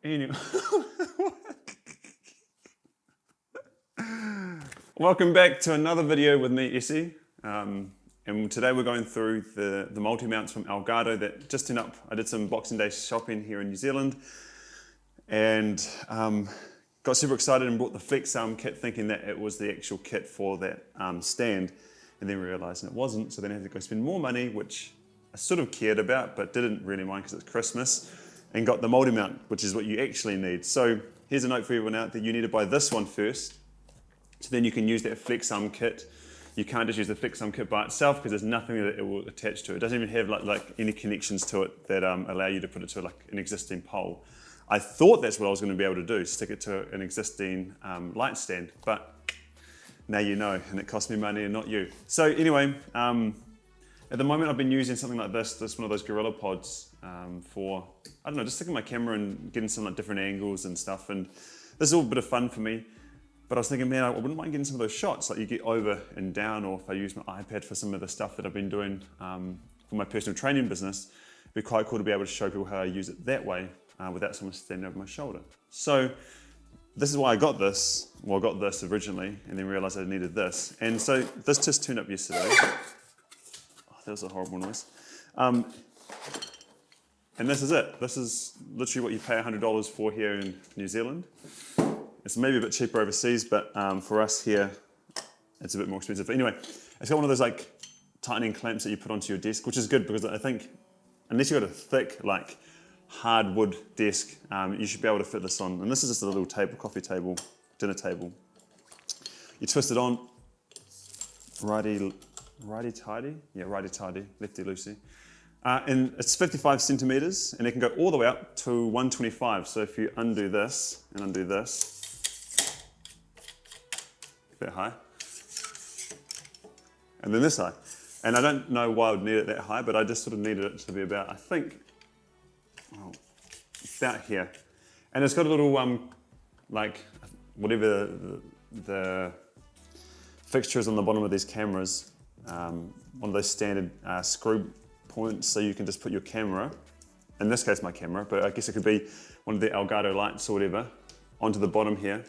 Anyway. Welcome back to another video with me, Essie. And today we're going through the multi-mounts from Elgato that just turned up. I did some Boxing Day shopping here in New Zealand and got super excited and bought the Flex Arm kit thinking that it was the actual kit for that stand, and then realised it wasn't, so then I had to go spend more money, which I sort of cared about but didn't really mind because it's Christmas, and got the multi-mount, which is what you actually need. So here's a note for everyone out there: you need to buy this one first, so then you can use that Flex Arm kit. You can't just use the Flex Arm kit by itself because there's nothing that it will attach to. It doesn't even have like any connections to it that allow you to put it to like an existing pole. I thought that's what I was going to be able to do, stick it to an existing light stand, but now you know, and it cost me money and not you. So anyway, at the moment I've been using something like this one of those Gorilla Pods for, I don't know, just sticking my camera and getting some like different angles and stuff, and this is all a bit of fun for me. But I was thinking, man, I wouldn't mind getting some of those shots, like you get over and down, or if I use my iPad for some of the stuff that I've been doing for my personal training business, it'd be quite cool to be able to show people how I use it that way without someone standing over my shoulder. So this is why I got this. Well, I got this originally and then realized I needed this. And so this just turned up yesterday. Oh, that was a horrible noise. And this is it. This is literally what you pay $100 for here in New Zealand. It's maybe a bit cheaper overseas, but for us here, it's a bit more expensive. But anyway, it's got one of those like tightening clamps that you put onto your desk, which is good because I think unless you've got a thick, like hardwood desk, you should be able to fit this on. And this is just a little table, coffee table, dinner table. You twist it on, righty-tighty? Yeah, righty-tighty, lefty-loosey. And it's 55 centimeters, and it can go all the way up to 125. So if you undo this and undo this, that high, and then this high. And I don't know why I would need it that high, but I just sort of needed it to be about, I think, about here. And it's got a little, like, whatever the fixture is on the bottom of these cameras, one of those standard screw points, so you can just put your camera, in this case my camera, but I guess it could be one of the Elgato lights or whatever, onto the bottom here.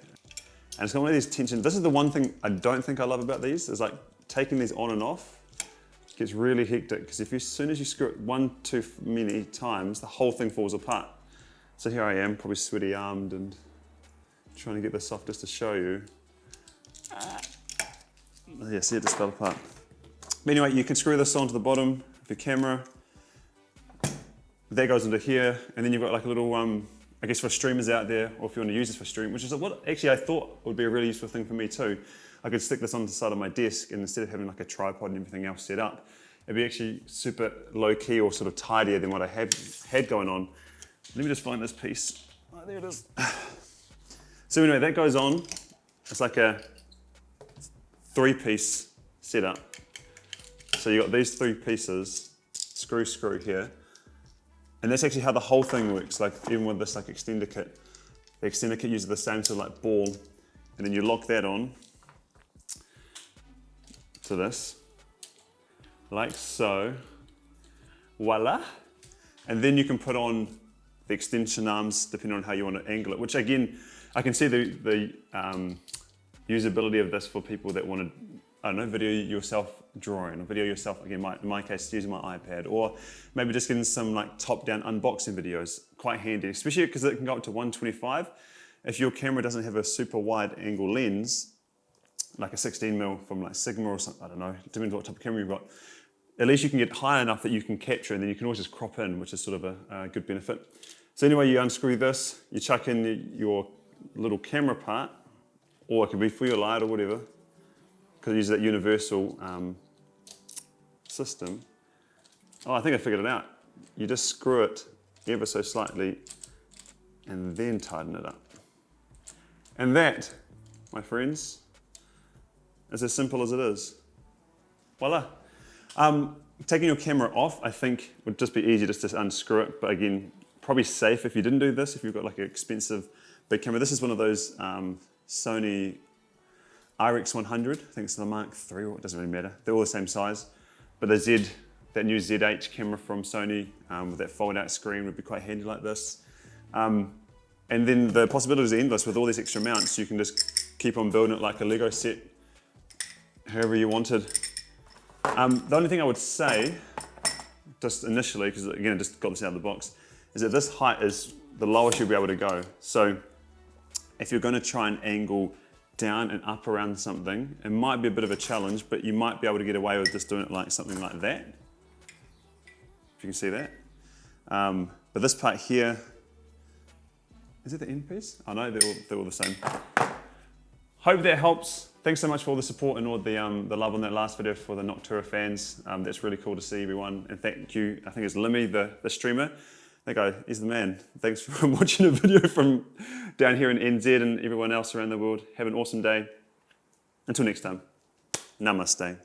And it's got one of these tension. This is the one thing I don't think I love about these, is like taking these on and off gets really hectic, because as soon as you screw it one too many times, the whole thing falls apart. So here I am, probably sweaty armed and trying to get this off just to show you. Yeah, see, it just fell apart. But anyway, you can screw this onto the bottom of your camera. That goes into here, and then you've got like a little, I guess for streamers out there, or if you want to use this for streaming, which is what actually I thought would be a really useful thing for me too. I could stick this on the side of my desk, and instead of having like a tripod and everything else set up, it'd be actually super low key or sort of tidier than what I had going on. Let me just find this piece. Oh, there it is. So anyway, that goes on. It's like a 3-piece setup. So you've got these 3 pieces, screw here. And that's actually how the whole thing works, like even with this like extender kit. The extender kit uses the same sort of like ball, and then you lock that on to this, like so, voila. And then you can put on the extension arms depending on how you want to angle it, which again, I can see the usability of this for people that want to, I don't know, video yourself drawing, or video yourself, again, in my case, using my iPad, or maybe just getting some like top-down unboxing videos. Quite handy, especially because it can go up to 125. If your camera doesn't have a super wide angle lens, like a 16mm from like Sigma or something, I don't know, depends what type of camera you've got, at least you can get high enough that you can capture, and then you can always just crop in, which is sort of a good benefit. So anyway, you unscrew this, you chuck in your little camera part, or it could be for your light or whatever, because it uses that universal system. Oh, I think I figured it out. You just screw it ever so slightly and then tighten it up. And that, my friends, is as simple as it is. Voila. Taking your camera off, I think, would just be easy just to unscrew it, but again, probably safe if you didn't do this, if you've got like an expensive big camera. This is one of those Sony RX100, I think it's the Mark III, or it doesn't really matter. They're all the same size, but that new ZH camera from Sony with that fold-out screen would be quite handy like this. And And then the possibilities are endless with all these extra mounts. You can just keep on building it like a Lego set, however you wanted. The only thing I would say, just initially, because again I just got this out of the box, is that this height is the lowest you'll be able to go. So if you're going to try and angle down and up around something, it might be a bit of a challenge, but you might be able to get away with just doing it like something like that. If you can see that. But this part here, is it the end piece? Oh no, they're all the same. Hope that helps. Thanks so much for all the support and all the love on that last video for the Noctura fans. That's really cool to see everyone. And thank you, I think it's Limmy, the streamer. That guy, he's the man. Thanks for watching a video from down here in NZ and everyone else around the world. Have an awesome day. Until next time, namaste.